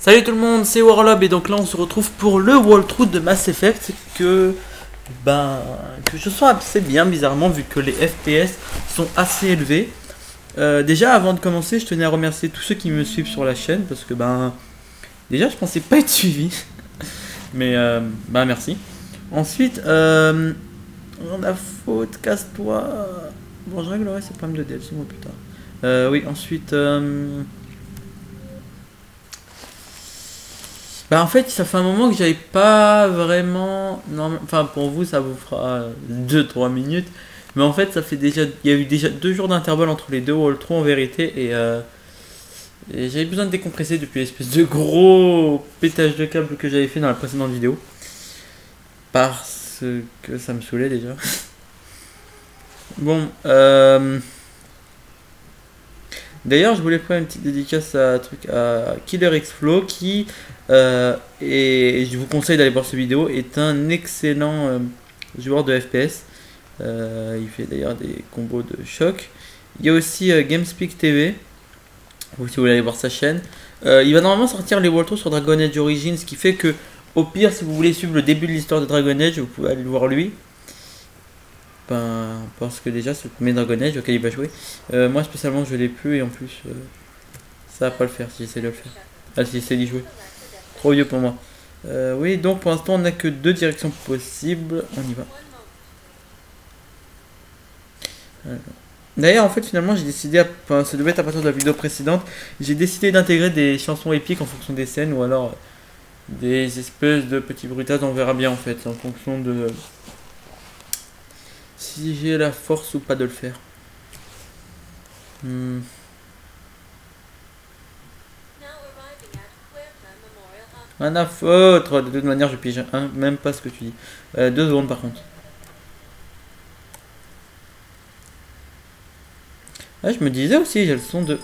Salut tout le monde, c'est Warlob et donc là on se retrouve pour le walkthrough de Mass Effect que je sens assez bien bizarrement vu que les FPS sont assez élevés. Déjà avant de commencer je tenais à remercier tous ceux qui me suivent sur la chaîne parce que déjà je pensais pas être suivi mais merci. Ensuite on a faute, casse-toi. Bon je réglerai ces problèmes de DLC moi plus tard. Oui ensuite en fait, ça fait un moment que j'avais pas vraiment. Enfin, pour vous, ça vous fera 2-3 minutes. Mais en fait, ça fait déjà. Il y a eu déjà 2 jours d'intervalle entre les deux walkthroughs en vérité. Et j'avais besoin de décompresser depuis l'espèce de gros pétage de câble que j'avais fait dans la précédente vidéo. Parce que ça me saoulait déjà. Bon, d'ailleurs, je voulais faire une petite dédicace à Killer X Flow qui, et je vous conseille d'aller voir cette vidéo, est un excellent joueur de FPS. Il fait d'ailleurs des combos de choc. Il y a aussi GameSpeak TV, si vous voulez aller voir sa chaîne. Il va normalement sortir les walkthroughs sur Dragon Age Origins, ce qui fait que, au pire, si vous voulez suivre le début de l'histoire de Dragon Age, vous pouvez aller le voir lui. Parce que déjà c'est le premier Dragon Age auquel il va jouer. Moi spécialement je l'ai plus et en plus ça va pas le faire si j'essaie de le faire. Ah si j'essaie d'y jouer. Trop vieux pour moi. Oui donc pour l'instant on n'a que 2 directions possibles. On y va. D'ailleurs en fait finalement j'ai décidé, ça devait être à partir de la vidéo précédente, j'ai décidé d'intégrer des chansons épiques en fonction des scènes ou alors des espèces de petits bruitages, on verra bien en fait en fonction de si j'ai la force ou pas de le faire. Rien à foutre, de toute manière je pige même pas ce que tu dis. 2 secondes par contre. Ah, je me disais aussi, j'ai le son de...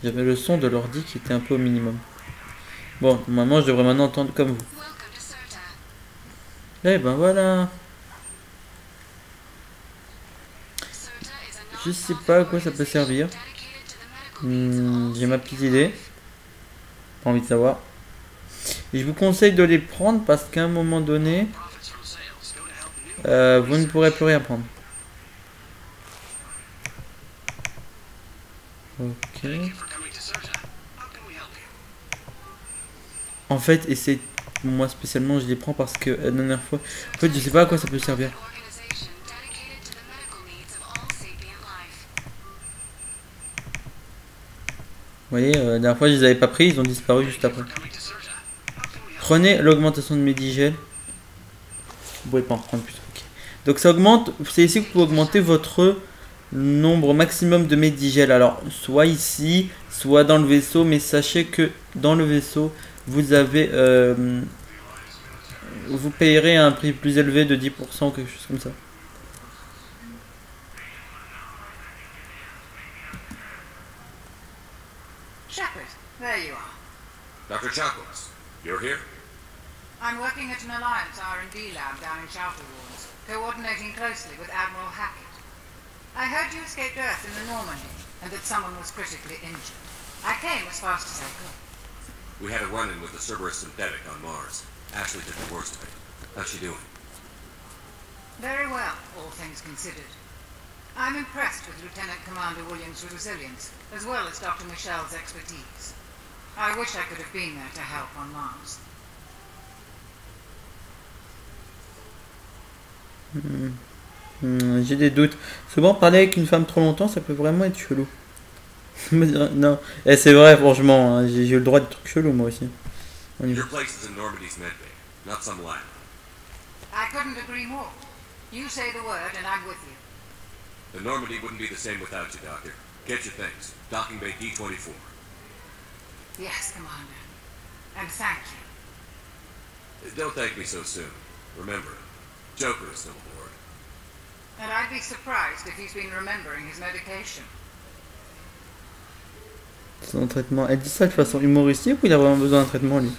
J'avais le son de l'ordi qui était un peu au minimum. Bon, normalement je devrais maintenant entendre comme vous. Eh ben voilà. Je sais pas à quoi ça peut servir. J'ai ma petite idée. Pas envie de savoir. Et je vous conseille de les prendre parce qu'à un moment donné, vous ne pourrez plus rien prendre. Ok. En fait, et c'est moi spécialement, je les prends parce que la dernière fois, en fait, je sais pas à quoi ça peut servir. Vous voyez, la dernière fois, je les avais pas pris, ils ont disparu juste après. Prenez l'augmentation de Medigel. Vous pouvez pas en prendre plus. Okay. Donc ça augmente, c'est ici que vous pouvez augmenter votre nombre maximum de Medigel. Alors, soit ici, soit dans le vaisseau, mais sachez que dans le vaisseau, vous avez... vous payerez un prix plus élevé de 10% ou quelque chose comme ça. Shepard, there you are. Dr. Chakos, you're here? I'm working at an Alliance R&D lab down in Shelter Wards, coordinating closely with Admiral Hackett. I heard you escaped Earth in the Normandy, and that someone was critically injured. I came as fast as I could. We had a run-in with the Cerberus synthetic on Mars. Ashley took the worst of it. How's she doing? Very well, all things considered. I'm impressed with Lieutenant Commander Williams' resilience, as well as Dr. Michel's expertise. I wish I could have been there to help on Mars. J'ai des doutes. Souvent, parler avec une femme trop longtemps, ça peut vraiment être chelou. Non, et c'est vrai, franchement, hein, j'ai eu le droit de trucs chelous moi aussi. On y va. Your place is in Normandy's medbay, not some lab. I couldn't agree more. You say the word and I'm with you. The Normandy wouldn't be the same without you, Doctor. Get your things. Docking bay D-24. Yes, Commander. And thank you. Don't thank me so soon. Remember, Joker is still aboard. And I'd be surprised if he's been remembering his medication. Son traitement. Elle dit ça de façon humoristique ou il a vraiment besoin d'un traitement lui?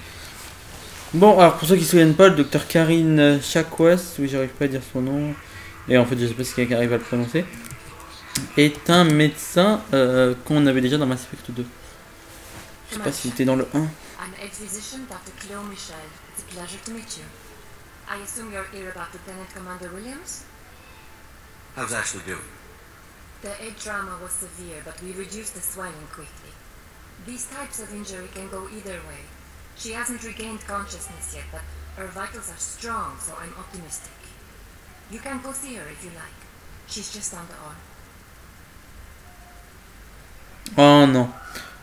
Bon, alors pour ceux qui ne se souviennent pas, le docteur Karine Chakwas, oui j'arrive pas à dire son nom, et en fait je sais pas si quelqu'un arrive à le prononcer, est un médecin qu'on avait déjà dans Mass Effect 2. sais pas s'il était dans le 1. I'm ex-physician Dr. Cleo Michel. It's a pleasure to meet you. I assume you're here about Lieutenant Commander Williams? How's Ashley doing? The head trauma was severe, but we reduced the swelling quickly. These types of injury can go either way. She hasn't regained consciousness yet, but her vitals are strong, so I'm optimistic. You can go see her if you like. She's just down the hall. Oh non.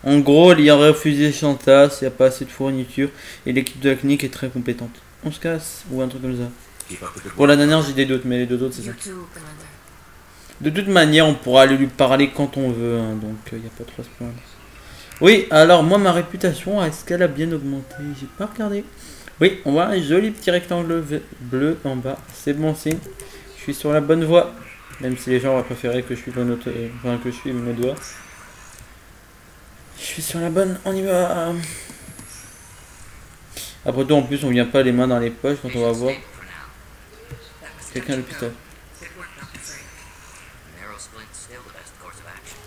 En gros, il y a refusé Chantas, il n'y a pas assez de fournitures et l'équipe de la clinique est très compétente. On se casse ou un truc comme ça. Keep up the good Pour la work. dernière, j'ai des doutes, mais les deux autres, c'est ça. You too, Commander. De toute manière, on pourra aller lui parler quand on veut, hein, donc il n'y a pas trop à se plaindre. Oui, alors moi, ma réputation, est-ce qu'elle a bien augmenté? J'ai pas regardé. Oui, on voit un joli petit rectangle bleu en bas. C'est bon signe. Je suis sur la bonne voie. Même si les gens auraient préféré que je suive que je suive mes doigts. Je suis sur la bonne, on y va. Après tout, en plus, on vient pas les mains dans les poches quand on va voir quelqu'un à l'hôpital. Narrow splint still the best course of action.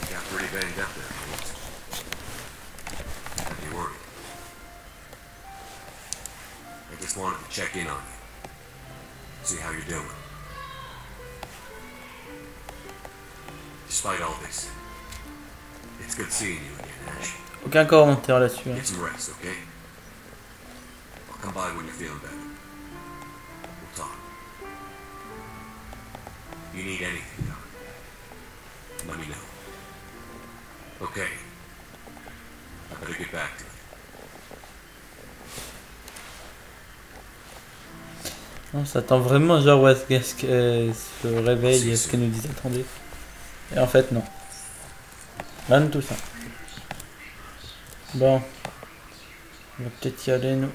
Got pretty banged up there, folks. Don't be worried. I just wanted to check in on you. See how you're doing. Despite all this, it's good seeing you again, Ash. Aucun commentaire là-dessus. Hein. Get some rest, okay? I'll come by when you're feeling better. We'll talk. You need anything, though, let me know. Okay. I better get back to it. On s'attend vraiment genre où est-ce qu'elle se réveille et est-ce qu'elle nous dit attendez. Et en fait non. Rien de tout ça. Bon. On va peut-être y aller nous.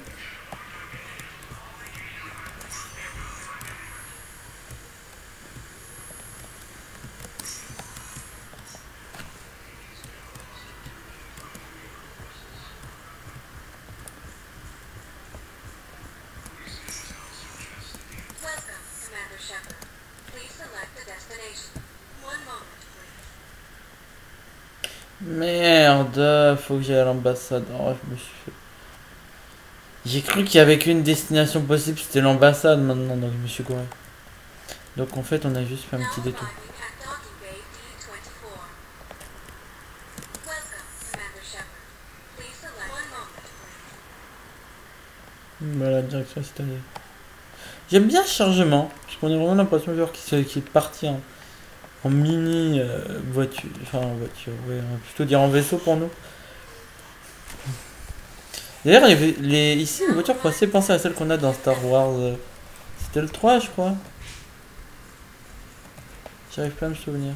Welcome, Commander Shepard. Please select a destination. One moment, please. Merde, faut que j'aille à l'ambassade. Oh, je me suis fait... J'ai cru qu'il y avait qu'une destination possible, c'était l'ambassade maintenant, donc je me suis gouré. Donc en fait on a juste fait un petit détour. Arriving at docking bay D24. Welcome, Commander Shepard. Please select one moment, please. Voilà, direction citadelle. J'aime bien ce chargement, parce qu'on a vraiment l'impression genre qu'il est parti en mini voiture, enfin en voiture, ouais, on va plutôt dire en vaisseau pour nous. D'ailleurs, il y avait ici une voiture qui assez penser à celle qu'on a dans Star Wars. C'était le 3, je crois. J'arrive pas à me souvenir.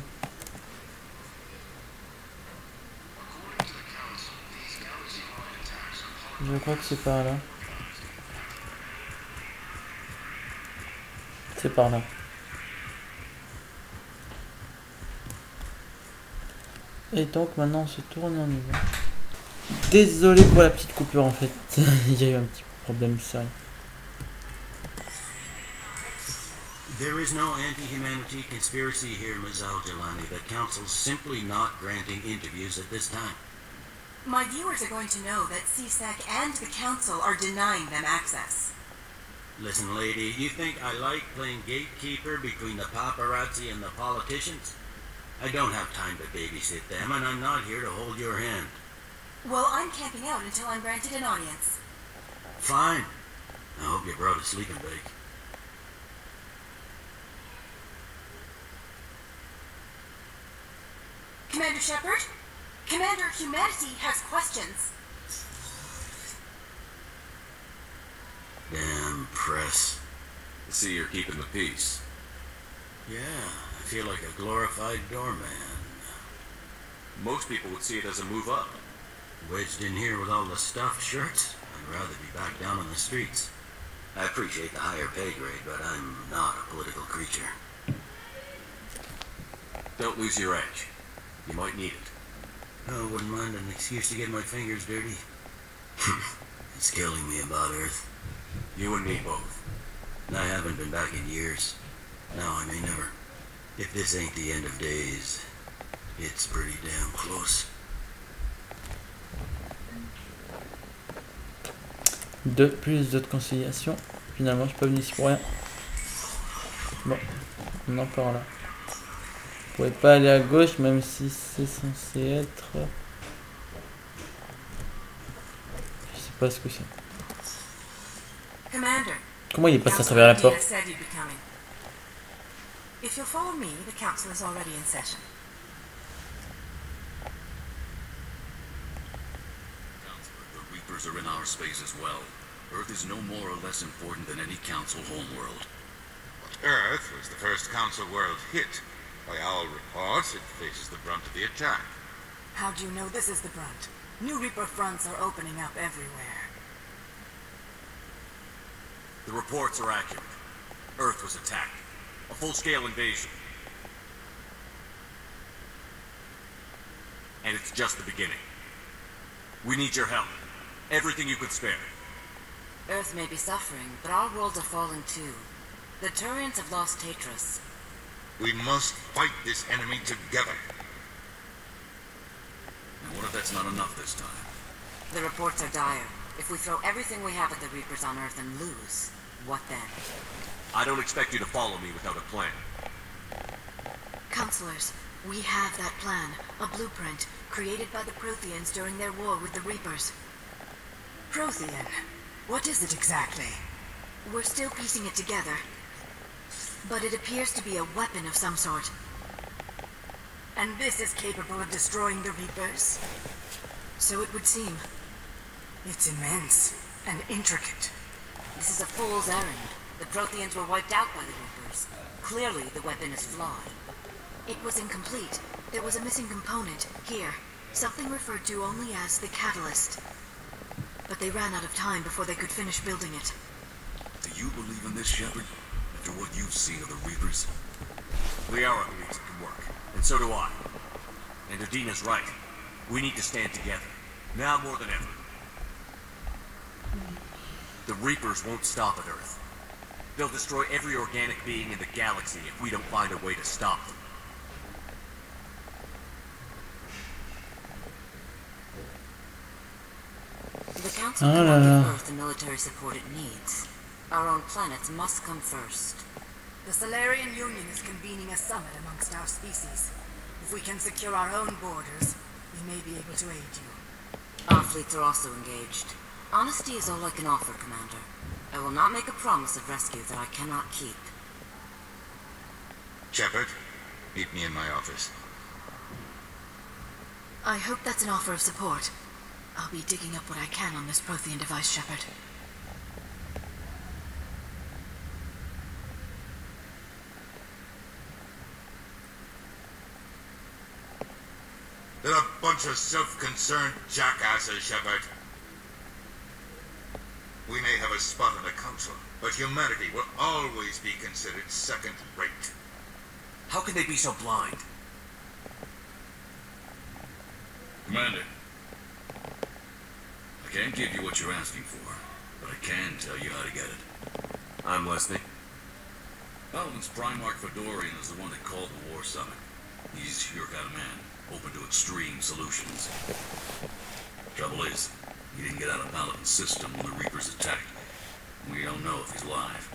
Je crois que c'est par là. C'est par là. Et donc maintenant on se tourne en niveau. Désolé pour la petite coupure en fait. Il y a eu un petit problème sérieux. There is no anti-humanity conspiracy here, Ms. Al-Jalani. The Council's simply not granting interviews at this time. My viewers are going to know that CSEC and the Council are denying them access. Listen, lady, you think I like playing gatekeeper between the paparazzi and the politicians? I don't have time to babysit them, and I'm not here to hold your hand. Well, I'm camping out until I'm granted an audience. Fine. I hope you brought a sleeping bag. Commander Shepard? Commander Humanity has questions. Damn press. I see you're keeping the peace. Yeah, I feel like a glorified doorman. Most people would see it as a move up. Wedged in here with all the stuffed shirts. I'd rather be back down on the streets. I appreciate the higher pay grade, but I'm not a political creature. Don't lose your edge. You might need it. Oh, wouldn't mind an excuse to get my fingers dirty. It's killing me about Earth. You and me both. I haven't been back in years. Now I may never. If this ain't the end of days, it's pretty damn close. 2 plus de conciliation. Finalement, je suis pas venu ici pour rien. Bon, on en part là. Vous pouvez pas aller à gauche, même si c'est censé être. Je sais pas ce que c'est. Commander, Comment il est passé à travers la porte? said you'd be coming. If you'll follow me, the council is already in session. Counselor, the Reapers are in our space as well. Earth is no more or less important than any Council homeworld. But Earth was the first Council world hit. By all reports, it faces the brunt of the attack. How do you know this is the brunt? New Reaper fronts are opening up everywhere. The reports are accurate. Earth was attacked. A full-scale invasion. And it's just the beginning. We need your help. Everything you could spare. Earth may be suffering, but our worlds are falling too. The Turians have lost Tatris. We must fight this enemy together. And what if that's not enough this time? The reports are dire. If we throw everything we have at the Reapers on Earth and lose, what then? I don't expect you to follow me without a plan. Counselors, we have that plan. A blueprint, created by the Protheans during their war with the Reapers. Prothean? What is it exactly? We're still piecing it together. But it appears to be a weapon of some sort. And this is capable of destroying the Reapers? So it would seem. It's immense and intricate. This is a fool's errand. The Protheans were wiped out by the Reapers. Clearly, the weapon is flawed. It was incomplete. There was a missing component, here. Something referred to only as the catalyst. But they ran out of time before they could finish building it. Do you believe in this, Shepard? After what you've seen of the Reapers? Liara believes it can work. And so do I. And Udina's right. We need to stand together. Now more than ever. The Reapers won't stop at Earth. They'll destroy every organic being in the galaxy if we don't find a way to stop them. The Council cannot give Earth the military support it needs. Our own planets must come first. The Solarian Union is convening a summit amongst our species. If we can secure our own borders, we may be able to aid you. Our fleets are also engaged. Honesty is all I can offer, Commander. I will not make a promise of rescue that I cannot keep. Shepard, meet me in my office. I hope that's an offer of support. I'll be digging up what I can on this Prothean device, Shepard. They're a bunch of self-concerned jackasses, Shepard. We may have a spot on the Council, but humanity will always be considered second-rate. How can they be so blind? Commander, I can't give you what you're asking for, but I can tell you how to get it. I'm listening. Paladin's Primarch Fedorian is the one that called the War Summit. He's your kind of man, open to extreme solutions. Trouble is, he didn't get out of Paladin's system when the Reapers attacked. We don't know if he's alive.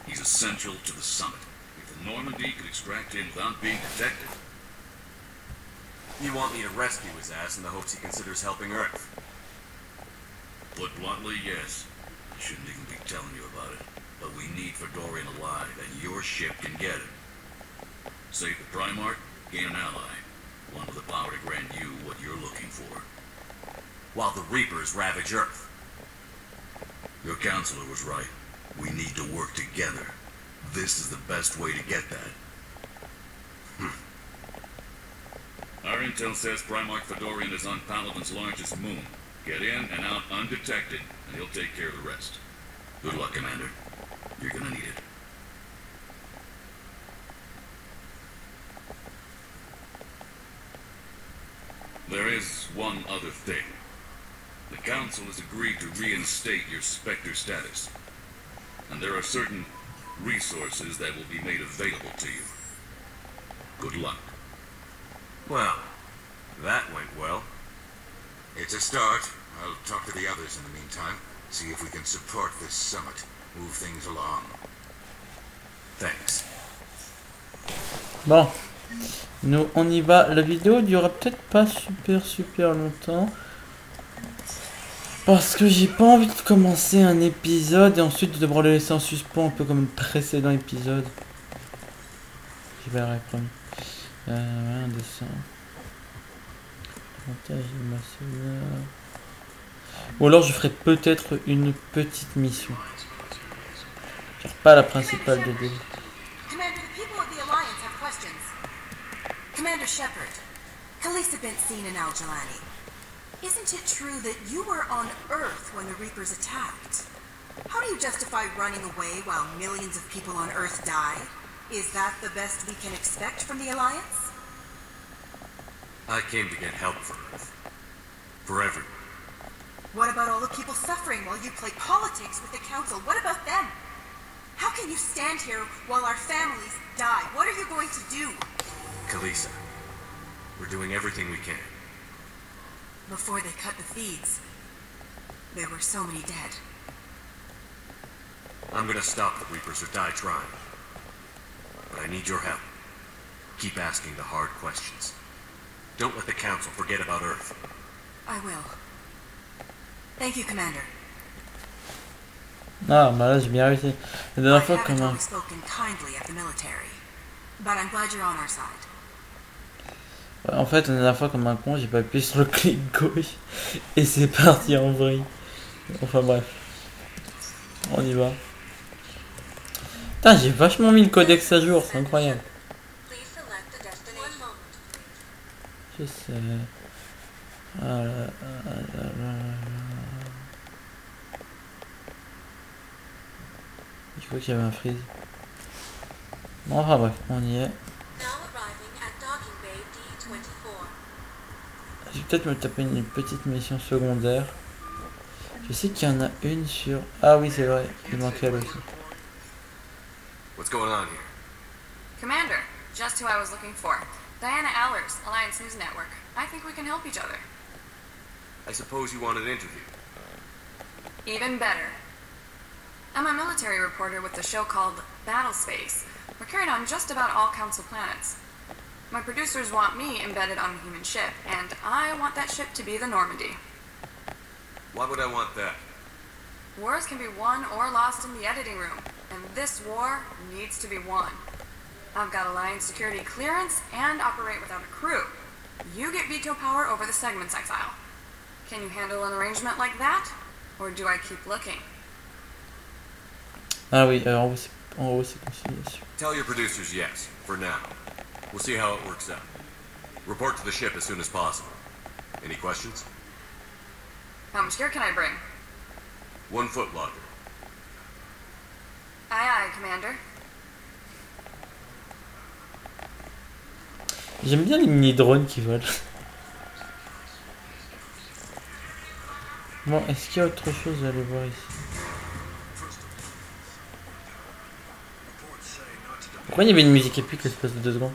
He's essential to the summit. If the Normandy could extract him without being detected. You want me to rescue his ass in the hopes he considers helping Earth? Put bluntly, yes. I shouldn't even be telling you about it. But we need Fedorian alive, and your ship can get him. Save the Primarch, gain an ally. One with the power to grant you what you're looking for. While the Reapers ravage Earth. Your counselor was right. We need to work together. This is the best way to get that. Our intel says Primarch Fedorian is on Paladin's largest moon. Get in and out undetected, and he'll take care of the rest. Good luck, Commander. You're gonna need it. There is one other thing. The Council has agreed to reinstate your Spectre status. And there are certain resources that will be made available to you. Good luck. Well, that went well. It's a start. I'll talk to the others in the meantime. See if we can support this summit. Move things along. Thanks. Bon, nous on y va. La vidéo durera peut-être pas super longtemps. Parce que j'ai pas envie de commencer un épisode et ensuite de devoir le laisser en suspens un peu comme le précédent épisode. Je vais répondre. Un dessin. Ou alors je ferai peut-être une petite mission. Genre pas la principale de début. Commander, the people of the Alliance have questions. Commander Shepard, Khaleesi been seen in Al Jalani. Isn't it true that you were on Earth when the Reapers attacked? How do you justify running away while millions of people on Earth die? Is that the best we can expect from the Alliance? I came to get help for Earth. For everyone. What about all the people suffering while you play politics with the Council? What about them? How can you stand here while our families die? What are you going to do? Khaleesi, we're doing everything we can. Before they cut the feeds, there were so many dead. I'm gonna stop the Reapers or die trying. But I need your help. Keep asking the hard questions. Don't let the Council forget about Earth. I will. Thank you, Commander. Ah, bah là j'ai bien réussi. La dernière fois I quand haven't même. always spoken kindly of the military, but I'm glad you're on our side. Ouais, en fait, la dernière fois comme un con, j'ai pas appuyé sur le clic gauche et c'est parti en vrille. Enfin bref. On y va. Putain, j'ai vachement mis le codex à jour, c'est incroyable. Je sais. Ah là là là là. Je crois qu'il y avait un freeze. Bon, enfin bref, on y est. Je vais peut-être me taper une petite mission secondaire. Je sais qu'il y en a une sur... Ah oui, c'est vrai, il manquait elle aussi. What's going on here? Commander, just who I was looking for. Diana Allers, Alliance News Network. I think we can help each other. I suppose you want an interview. Even better. I'm a military reporter with the show called Battle Space. We're carried on just about all Council planets. My producers want me embedded on a human ship, and I want that ship to be the Normandy. Why would I want that? Wars can be won or lost in the editing room, and this war needs to be won. I've got Alliance security clearance and operate without a crew. You get veto power over the segments I file. Can you handle an arrangement like that? Or do I keep looking? Ah oui, en haut c'est conciliation. Tell your producers yes, for now. We'll see how it works out. Report to the ship as soon as possible. Any questions? How much gear can I bring? 1 foot locker. Aye aye, Commander. J'aime bien les mini-drones qui volent. Bon, est-ce qu'il y a autre chose à aller voir ici? Pourquoi il y avait une musique épique l'espace de 2 secondes?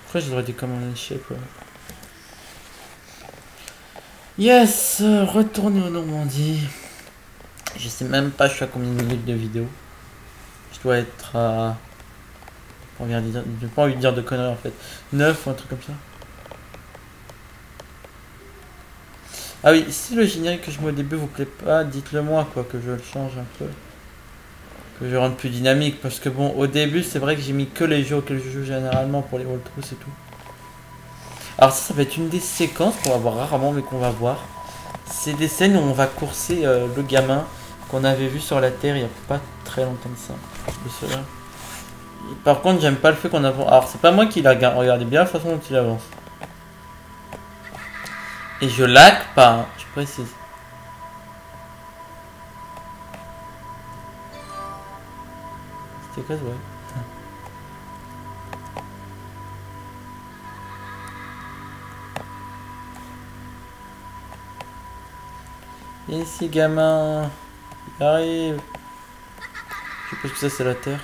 Pourquoi j'ai des commandes, je sais pas. Yes, retourner en Normandie. Je sais même pas je suis à combien de minutes de vidéo. Je dois être à... J'ai pas envie de dire de conneries en fait. 9 ou un truc comme ça. Ah oui, si le générique que je mets au début vous plaît pas, dites-le moi quoi, que je le change un peu. Que je rende plus dynamique. Parce que bon, au début c'est vrai que j'ai mis que les jeux auxquels je joue généralement pour les walkthroughs et tout. Alors ça va être une des séquences qu'on va voir rarement mais qu'on va voir. C'est des scènes où on va courser le gamin qu'on avait vu sur la Terre il n'y a pas très longtemps de ça. De cela. Par contre j'aime pas le fait qu'on avance. Alors c'est pas moi qui la regarde, regardez bien la façon dont il avance. Et je lag pas, hein, je précise. C'était quoi ce bruit? Viens ici, gamin. Il arrive. Je suppose que ça, c'est la Terre.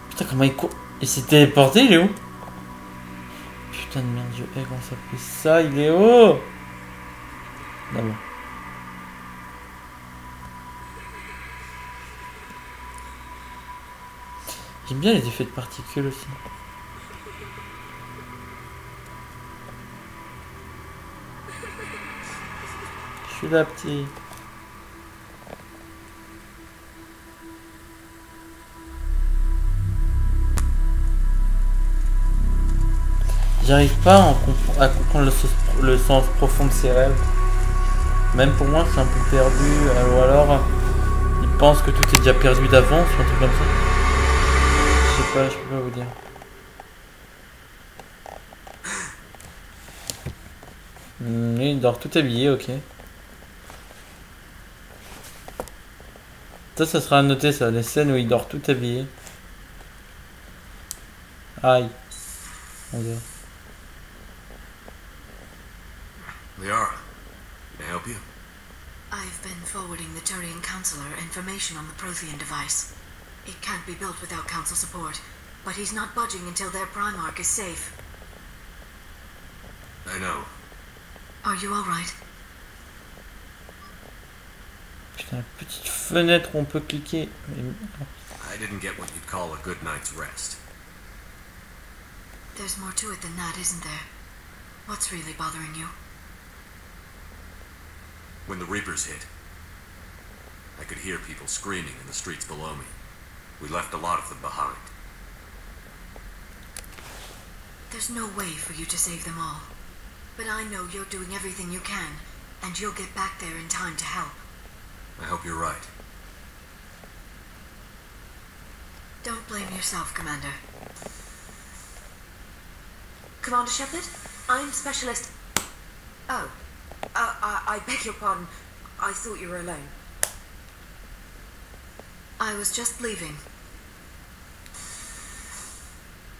Putain, comment il court? Il s'est téléporté, il est où? Putain de merde, je hais comment ça fait ça, il est où? D'abord. J'aime bien les effets de particules aussi. Je suis là, petit. J'arrive pas à comprendre le sens profond de ses rêves. Même pour moi, c'est un peu perdu. Ou alors, il pense que tout est déjà perdu d'avance ou un truc comme ça. Je sais pas, je peux pas vous dire. Il dort tout habillé, ok. Ça sera à noter, ça, les scènes où il dort tout habillé. Aïe. Mon Dieu. Liara, can I help you? I've been forwarding the Turian Counselor information on the Prothean device. It can't be built without Council support, but he's not budging until their Primarch is safe. I know. Are you alright? Putain, petite fenêtre où on peut cliquer. I didn't get what you'd call a good night's rest. There's more to it than that, isn't there? What's really bothering you? When the Reapers hit, I could hear people screaming in the streets below me. We left a lot of them behind. There's no way for you to save them all. But I know you're doing everything you can, and you'll get back there in time to help. I hope you're right. Don't blame yourself, Commander. Commander Shepard, I'm Specialist... Oh. I beg your pardon. I thought you were alone. I was just leaving.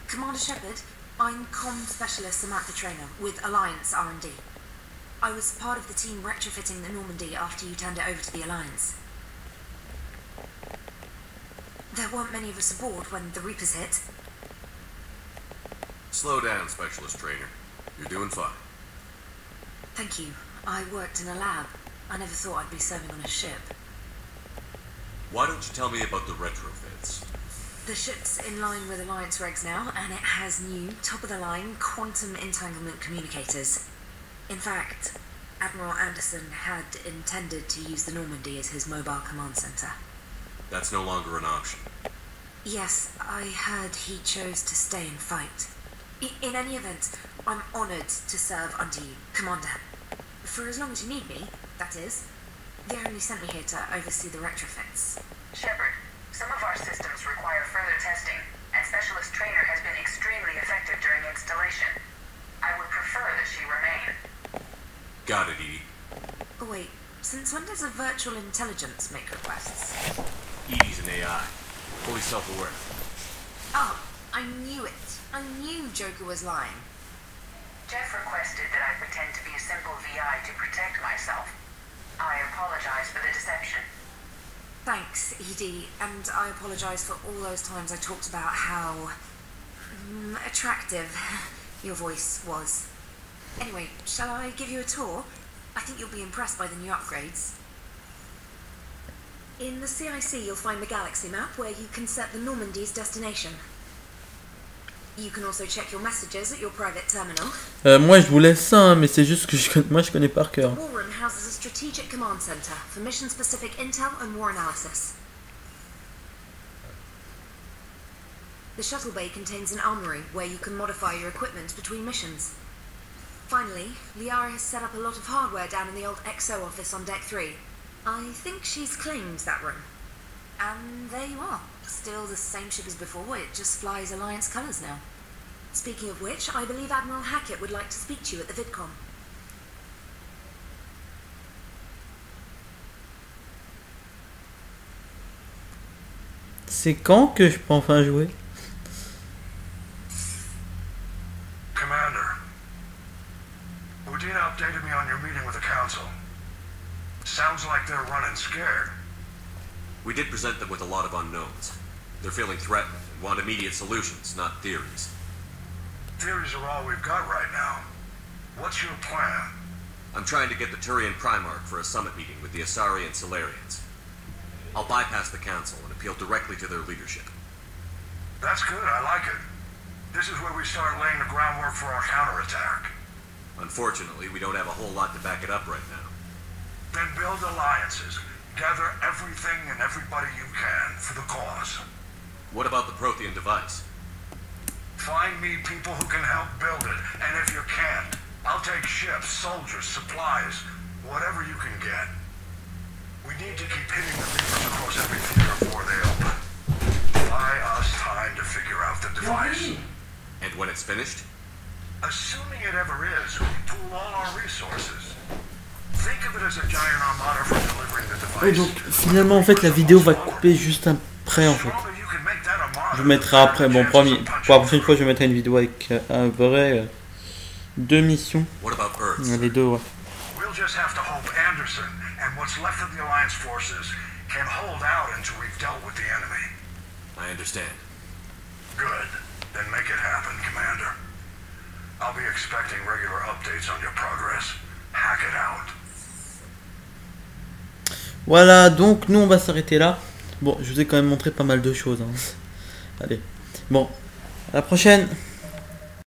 Commander Shepard, I'm Comm Specialist Samantha Traynor with Alliance R&D. I was part of the team retrofitting the Normandy after you turned it over to the Alliance. There weren't many of us aboard when the Reapers hit. Slow down, Specialist Trainer. You're doing fine. Thank you. I worked in a lab. I never thought I'd be serving on a ship. Why don't you tell me about the retrofits? The ship's in line with Alliance regs now, and it has new, top-of-the-line, quantum entanglement communicators. In fact, Admiral Anderson had intended to use the Normandy as his mobile command center. That's no longer an option. Yes, I heard he chose to stay and fight. In any event, I'm honored to serve under you, Commander. For as long as you need me, that is. They only sent me here to oversee the retrofits. Shepard, some of our systems require further testing, and Specialist Trainer has been extremely effective during installation. I would prefer that she remain. Got it, Edie. Oh wait, since when does a virtual intelligence make requests? Edie's an AI. Fully self-aware. Oh, I knew it. I knew Joker was lying. Jeff requested that I pretend to be a simple VI to protect myself. I apologize for the deception. Thanks, Edie, and I apologize for all those times I talked about how attractive your voice was. Anyway, shall I give you a tour? I think you'll be impressed by the new upgrades. In the CIC, you'll find the galaxy map where you can set the Normandy's destination. You can also check your messages at your private terminal. Moi je vous laisse ça, hein, mais c'est juste que moi je connais par cœur. The War Room houses a strategic command center for mission-specific intel and war analysis. The shuttle bay contains an armory where you can modify your equipment between missions. Finally, Liara has set up a lot of hardware down in the old XO office on Deck 3. I think she's claimed that room. And there you are. Still the same ship as before, it just flies Alliance colours now. Speaking of which, I believe Admiral Hackett would like to speak to you at the VidCon. C'est quand que je peux enfin jouer? Commander, Udina updated me on your meeting with the Council. Sounds like they're running scared. We did present them with a lot of unknowns. They're feeling threatened and want immediate solutions, not theories. Theories are all we've got right now. What's your plan? I'm trying to get the Turian Primarch for a summit meeting with the Asari and Solarians. I'll bypass the Council and appeal directly to their leadership. That's good, I like it. This is where we start laying the groundwork for our counterattack. Unfortunately, we don't have a whole lot to back it up right now. Then build alliances. Gather everything and everybody you can for the cause. What about the Prothean device? Find me people who can help build it, and if you can't, I'll take ships, soldiers, supplies, whatever you can get. We need to keep hitting the Reapers across every theater before they open. Buy us time to figure out the device. And when it's finished? Assuming it ever is, we pool all our resources. Think of it as a giant armada for delivering the device. Oui, donc finalement en fait la vidéo va couper juste après en fait. Je mettrai après, bon promis, pour la prochaine fois je mettrai une vidéo avec un vrai 2 missions. Les deux, ouais. We'll just have to hope Anderson and what's left of the Alliance forces can hold out until we've dealt with the enemy. I understand. Good. Then make it happen, Commander. I'll be expecting regular updates on your progress. Hack it out. Voilà, donc nous on va s'arrêter là. Bon, je vous ai quand même montré pas mal de choses. Hein. Allez, bon, à la prochaine.